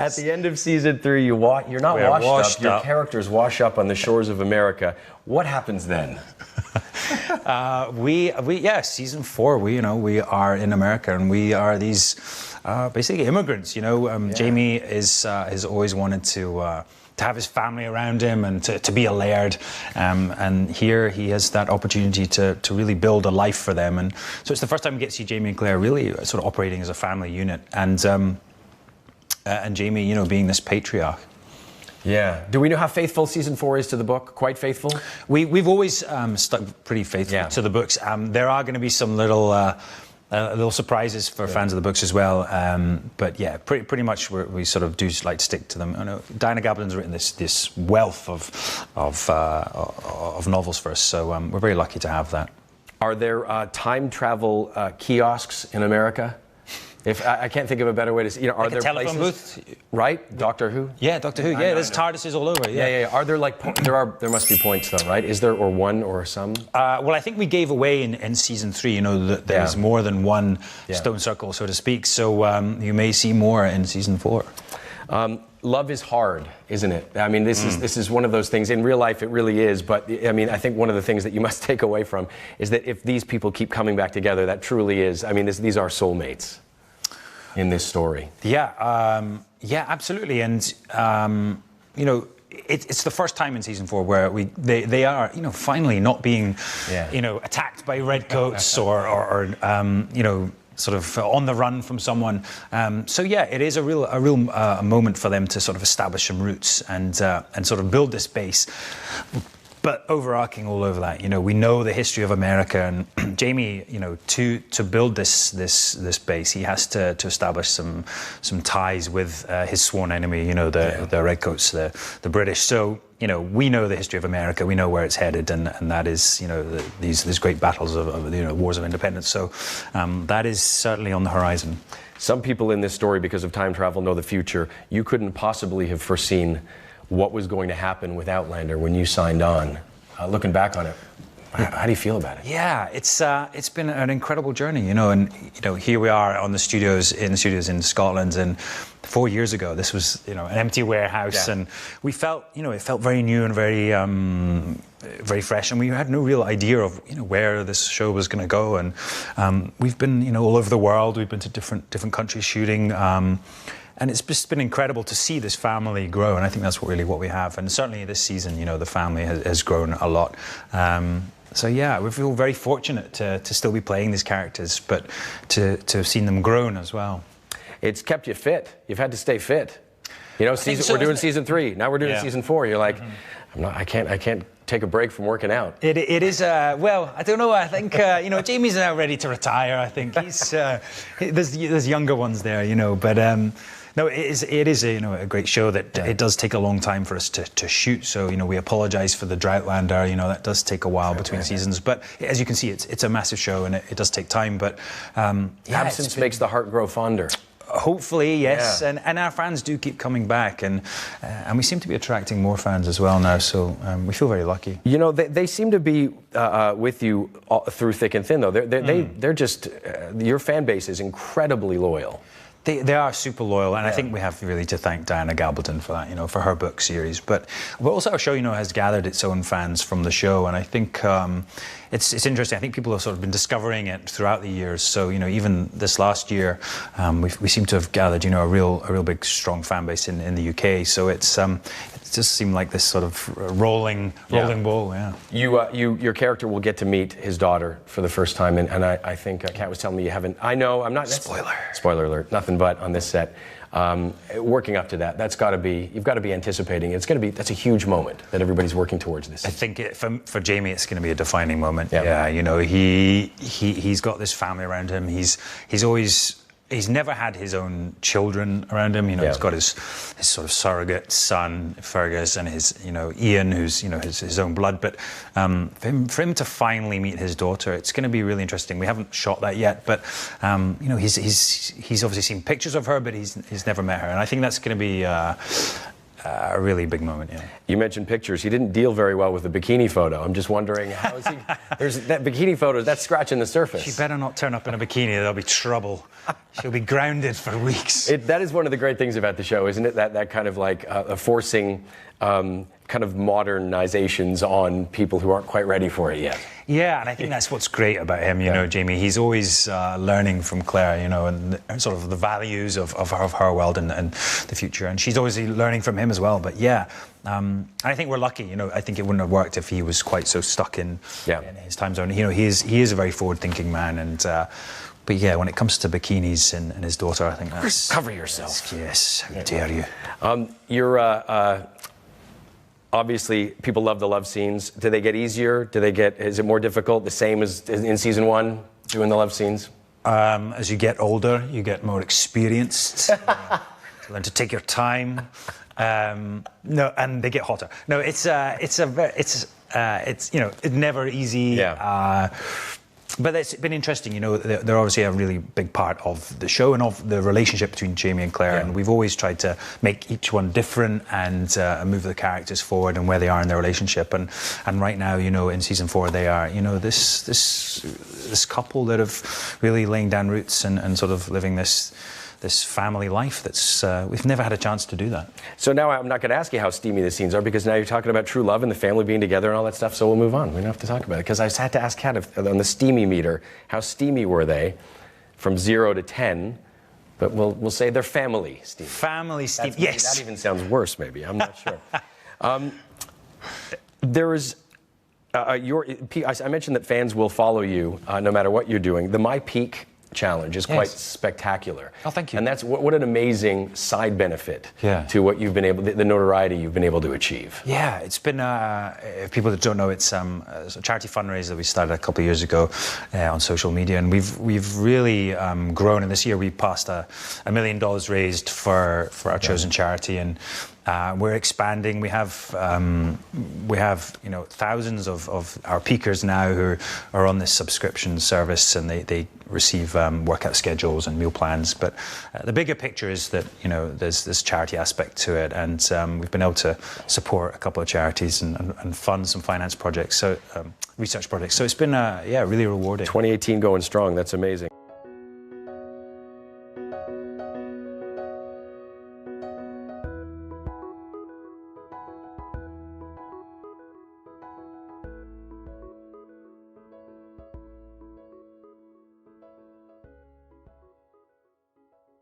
At the end of season 3, you're not washed up. Your characters wash up on the shores of America. What happens then? Season 4. We are in America, and we are these basically immigrants. Jamie has always wanted to have his family around him and to be a laird, and here he has that opportunity to really build a life for them. And so it's the first time we get to see Jamie and Claire really sort of operating as a family unit, and Jamie, being this patriarch. Yeah. Do we know how faithful season 4 is to the book? Quite faithful? We've always stuck pretty faithful to the books. There are going to be some little surprises for fans of the books as well. But yeah, pretty much we sort of do like to stick to them. I know Diana Gabaldon's written this wealth of novels for us, so we're very lucky to have that. Are there time travel kiosks in America? If I can't think of a better way to say, are there telephone places? Booth? Right? Doctor Who? Yeah, Doctor Who. Yeah, there's TARDISes all over. Yeah. Are there there must be points though, right? Is there, or one or some? Well, I think we gave away in season 3, that there's more than one stone circle, so to speak. So you may see more in season 4. Love is hard, isn't it? I mean, this is one of those things. In real life, it really is. But I mean, I think one of the things that you must take away from is that if these people keep coming back together, that truly is. I mean, these are soulmates in this story. Yeah, absolutely. And it's the first time in season 4 where they are finally not being attacked by redcoats or sort of on the run from someone. So yeah, it is a real moment for them to sort of establish some roots and sort of build this base. But overarching all over that, we know the history of America, and Jamie, to build this base, he has to establish some ties with his sworn enemy, the redcoats, the British. So we know the history of America, we know where it's headed, and that is these great battles of wars of independence. So that is certainly on the horizon. Some people in this story, because of time travel, know the future. You couldn't possibly have foreseen what was going to happen with Outlander when you signed on. Looking back on it, how do you feel about it? Yeah, it's been an incredible journey, and here we are in the studios in Scotland, and 4 years ago this was an empty warehouse, and we felt it felt very new and very fresh, and we had no real idea of where this show was going to go. And we've been all over the world. We've been to different countries shooting. And it's just been incredible to see this family grow, and I think that's really what we have. And certainly this season, the family has grown a lot. So yeah, we feel very fortunate to still be playing these characters, but to have seen them grown as well. It's kept you fit. You've had to stay fit. We're doing season 3. Now we're doing season 4. You're like, I can't take a break from working out. It is, well, I don't know. I think, Jamie's now ready to retire. I think he's, there's younger ones there, but no, it is a great show that it does take a long time for us to shoot. So, we apologize for the Droughtlander. That does take a while between seasons. But as you can see, it's a massive show, and it does take time. But absence makes the heart grow fonder. Hopefully, yes, and our fans do keep coming back, and we seem to be attracting more fans as well now, so we feel very lucky. They seem to be with you through thick and thin, though. They're just, your fan base is incredibly loyal. They are super loyal, and I think we have really to thank Diana Gabaldon for that, for her book series. But also our show, has gathered its own fans from the show, and I think it's interesting. I think people have sort of been discovering it throughout the years. So even this last year, we seem to have gathered a real big strong fan base in the UK. So it just seemed like this sort of rolling ball. Yeah. Your character will get to meet his daughter for the first time, and I think Kat was telling me you haven't. I know I'm not. Spoiler alert. Nothing but on this set. Working up to that, you've got to be anticipating. That's a huge moment that everybody's working towards this. I think for Jamie, it's going to be a defining moment. Yeah, he's got this family around him. He's never had his own children around him. He's got his sort of surrogate son, Fergus, and his, Ian, who's, his own blood. But for him to finally meet his daughter, it's going to be really interesting. We haven't shot that yet, but, he's obviously seen pictures of her, but he's never met her. And I think that's going to be, a really big moment. Yeah. You mentioned pictures. He didn't deal very well with the bikini photo. I'm just wondering, how is he? There's that bikini photo. That's scratching the surface. She better not turn up in a bikini. There'll be trouble. She'll be grounded for weeks. That is one of the great things about the show, isn't it? That kind of like forcing kind of modernizations on people who aren't quite ready for it yet. Yeah, and I think that's what's great about him, you know, Jamie. He's always learning from Claire, you know, and sort of the values of her world and the future. And she's always learning from him as well. But yeah, I think we're lucky, you know. I think it wouldn't have worked if he was quite so stuck in his time zone. You know, he is a very forward-thinking man, and but yeah, when it comes to bikinis and his daughter, I think that's... Cover yourself. Yes, how dare you. You're... Obviously, people love the love scenes. Do they get easier? Is it more difficult? The same as in season 1, doing the love scenes? As you get older, you get more experienced. Learn to take your time. No, and they get hotter. No, it's you know, it's never easy. Yeah. But it's been interesting, you know, they're obviously a really big part of the show and of the relationship between Jamie and Claire, and we've always tried to make each one different and move the characters forward and where they are in their relationship. And right now, you know, in season 4, they are, you know, this couple that have really laying down roots and sort of living this family life that's we've never had a chance to do that. So now I'm not going to ask you how steamy the scenes are, because now you're talking about true love and the family being together and all that stuff, so we'll move on. We don't have to talk about it, because I just had to ask Kat on the steamy meter, how steamy were they from 0 to 10? But we'll say they're family steamy. Family steamy, yes. That even sounds worse, maybe. I'm not sure. There is... I mentioned that fans will follow you no matter what you're doing. The My Peak challenge is quite spectacular. Oh, thank you. And that's what an amazing side benefit to what you've been able, the notoriety you've been able to achieve. Yeah, it's been, if people that don't know, it's a charity fundraiser that we started a couple of years ago on social media, and we've really grown. And this year we passed $1 million raised for our chosen charity, and we're expanding. We have you know, thousands of our peakers now who are on this subscription service, and they receive workout schedules and meal plans. But the bigger picture is that, you know, there's this charity aspect to it, and we've been able to support a couple of charities and fund some finance projects, so research projects. So it's been really rewarding. 2018 going strong. That's amazing.